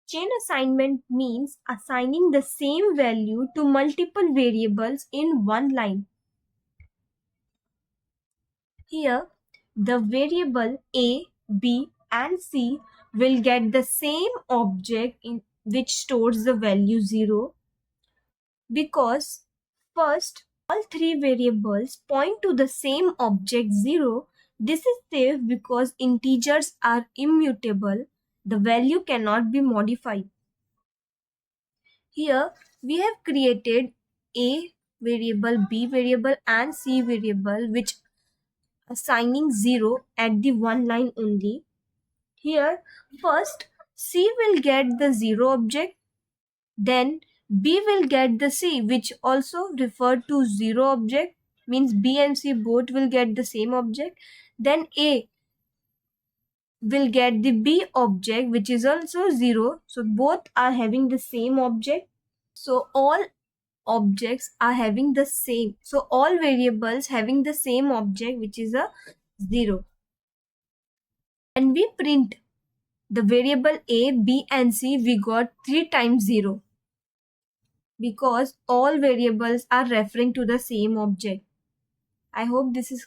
Chain assignment means assigning the same value to multiple variables in one line. Here, the variable A, B, and C will get the same object in which stores the value 0 because first all three variables point to the same object 0. This is safe because integers are immutable. The value cannot be modified. Here we have created A variable, B variable, and C variable which assigning 0 at the one line only. Here first C will get the 0 object, then B will get the C which also refer to 0 object, means B and C both will get the same object. Then A will get the B object which is also 0. So both are having the same object. So all objects are having the same. So all variables having the same object which is a 0. And we print the variable A, B and C, we got 3 times 0 because all variables are referring to the same object. I hope this is